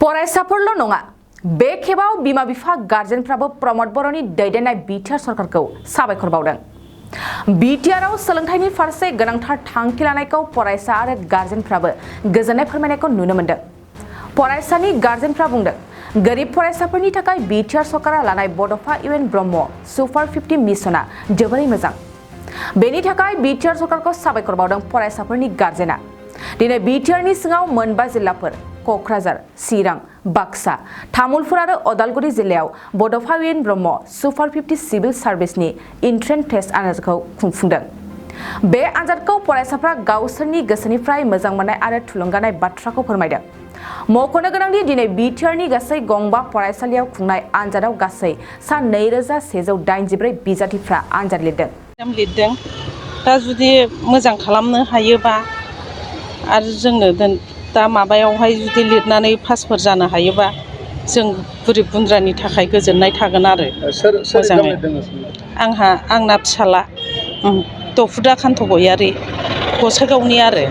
फरायसाफोरल' नङा बे खेबाव बिमा बिफा गार्जेनफ्राबो रमद बर'ननि दैदेननाय बिटिआर सरकारखौ साबायखर बावदों। बिटिआरआव सोलोंथाइनि फारसे गोनांथार थांखि लानायखौ फरायसा आरो गार्जेनफ्राबो गोजोननाय फोरमायनायखौ नुनो मोनदों। फरायसानि गार्जेनफ्रा बुंदों गोरिब फरायसाफोरनि थाखाय बिटिआर सरकारा लानाय बड'फा इउएन ब्रह्म सुपार 50 मिशनआ जोबोरै मोजां। बेनि थाखाय बिटिआर सरकारखौ साबायखर बावदों फरायसाफोरनि गार्जेना। दिनै बिटिआरनि सिङाव मोनबा जिल्लाफोर क'क्राझार, चिरां, बाक्सा, तामुलपुर आरो अदालगुरि जिल्लायाव बड'फा इउएन ब्रह्म सुपार 50 सिभिल सार्भिसनि इन्ट्रेन्स टेस्ट आनजादखौ खुंफुंदों। बे आनजादखौ फरायसाफ्रा गावसोरनि गोसोनिफ्राय मोजां मोननाय आरो थुलुंगानाय बाथ्राखौ फोरमायदों। मख'नो गोनांदि दिनै बिटिआरनि गासै गंबा फरायसालियाव खुंनाय आनजादाव गासै सा 2184 बिजाथिफ्रा आनजाद लिरदों। दा जुदि मोजां खालामनो हायोबा आरो जोङो दा माबायावहाय जुदि लिरनानै पासफोर जानो हायोबा जों गोरिब गुन्द्रानि थाखाय गोजोननाय थागोन आरो मोजाङै। आंना फिसाला दफुदा कान्त गयारि गसाइगावनि आरो।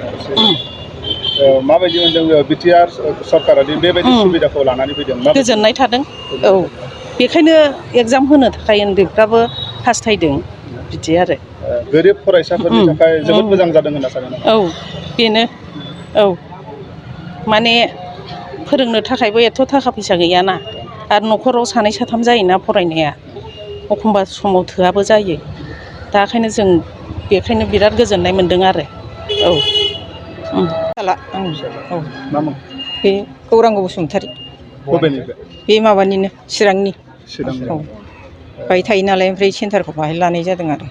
माबायदि मोनदों बिटिआर सरकारा बेबायदि सुबिदाखौ लानानै फैदों? गोजोननाय थादों। औ, बेखायनो एगजाम होनो थाखाय उन्दैफ्राबो हास्थायदों बिदि आरो। गोरिब फरायसाफोरनि थाखाय जोबोद मोजां जादों होनना सानो नामा? औ, बेनो। औ, माने फोरोंनो थाखायबो एथ' थाखा फैसा गैयाना आरो न'खराव सानै साथाम जायोना फरायनाया, एखमबा समाव थोआबो जायो। दा ओंखायनो जों बेखायनो बिराद गोजोननाय मोन्दों आरो। औ। औ, बे गौरांग बसुमतारी। बे माबानिनो चिरांनि। औ, बाहाय थायो नालाय ओमफ्राय सेन्टारखौ बाहाय लानाय जादों आरो।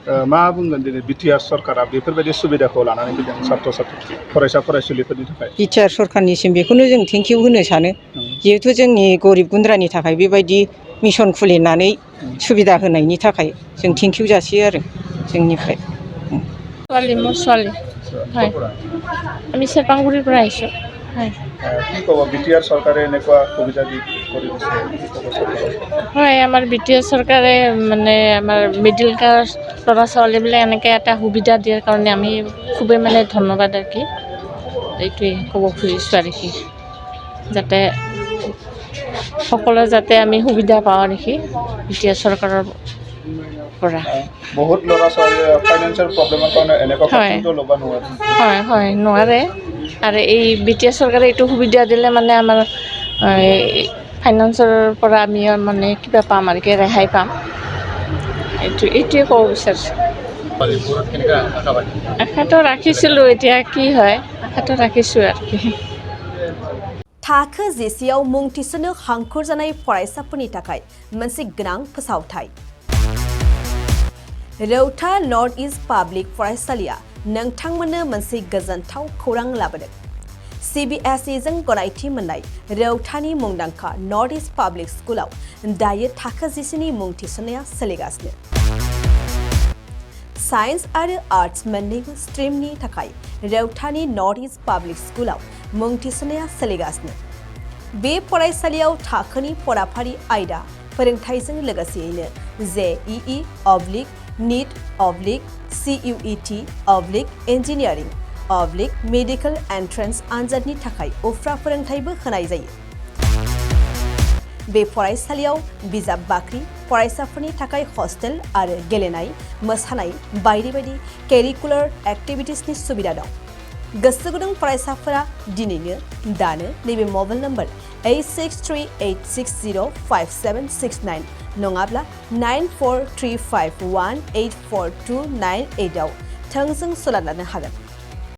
मा बुंगोन दिनै बिटिआर सरकारा बेफोरबायदि सुबिदाखौ लानानै फैदों सात्र साथ्रि फरायसा फरायसुलिफोरनि थाखाय? बिटिआर सरकारनिसिम बेखौनो जों थेंकिउ होनो सानो। जिहेथु जोंनि गरिब गुन्द्रानि थाखाय बेबायदि मिसन खुलिनानै सुबिदा होनायनि थाखाय जों थेंकिउ जासियो आरो जोंनिफ्राय। ছোৱালী হয়, আমি চেৰপাংগুৰিৰ পৰা আহিছোঁ। হয়, কি ক'ব বিটিআৰ চৰকাৰে এনেকুৱা সুবিধা দি কৰি দিছে? হয়, আমাৰ বিটিআৰ চৰকাৰে মানে আমাৰ মিডিল ক্লাছ ল'ৰা ছোৱালীবিলাক এনেকৈ এটা সুবিধা দিয়াৰ কাৰণে আমি খুবেই মানে ধন্যবাদ আৰু কি এইটোৱে ক'ব খুজিছোঁ আৰু কি যাতে সকলোৱে যাতে আমি সুবিধা পাওঁ আৰু কি বিটিআৰ চৰকাৰৰ পৰা। বহুত ল'ৰা ছোৱালীয়ে ফাইনেন্সিয়েল প্ৰব্লেমৰ কাৰণে এনেকুৱা কোচিংটো ল'ব নোৱাৰে। হয়, নোৱাৰে। আৰু এই বিটিআৰ চৰকাৰে এইটো সুবিধা দিলে মানে আমাৰ ফাইনেন্সৰ পৰা আমি মানে কিবা পাম আৰু কি ৰেহাই পাম। এইটোৱে ক'ব বিচাৰিছোঁ। আশাটো ৰাখিছিলোঁ, এতিয়া কি হয় আশাটো ৰাখিছোঁ আৰু কি। थाखो जिसेआव मुं थिसननो हांखुर जानाय फरायसाफोरनि थाखाय मोनसे गोनां फोसावथाय। रौता नर्थ इस्ट पाब्लिक फरायसालिया नोंथांमोननो मोनसे गोजोनथाव खौरां लाबोदों। CBSE जों गनायथि मोननाय रौतानि मुंदांखा नर्थ इस्ट पाब्लिक स्कुलाव दायो थाखो जिसेनि मुं थिसननाया सोलिगासिनो। साइन्स आरो आर्ट्स मोन्नैबो स्ट्रिमनि थाखाय रौतानि नर्थ इस्ट पाब्लिक स्कुलाव मुं थिसननाया सोलिगासिनो। बे फरायसालियाव थाखोनि फराफारि आयदा फोरोंथायजों लोगोसेयैनो JEE NEET CUET engineering medical entrance आनजादनि थाखाय उफ्रा फोरोंथायबो होनाय जायो। बे फरायसालियाव बिजाब बाख्रि, फरायसाफोरनि थाखाय हस्टेल आरो गेलेनाय, मोसानाय बायदि बायदि केरिकुलार एक्टिभिटिसनि सुबिदा दं। गोसो गुदुं फरायसाफोरा दिनैनो दानो नैबे मबाइल नम्बर 8638605769 नङाब्ला 9435184298 आव थोंजों सोलाद लानो हागोन।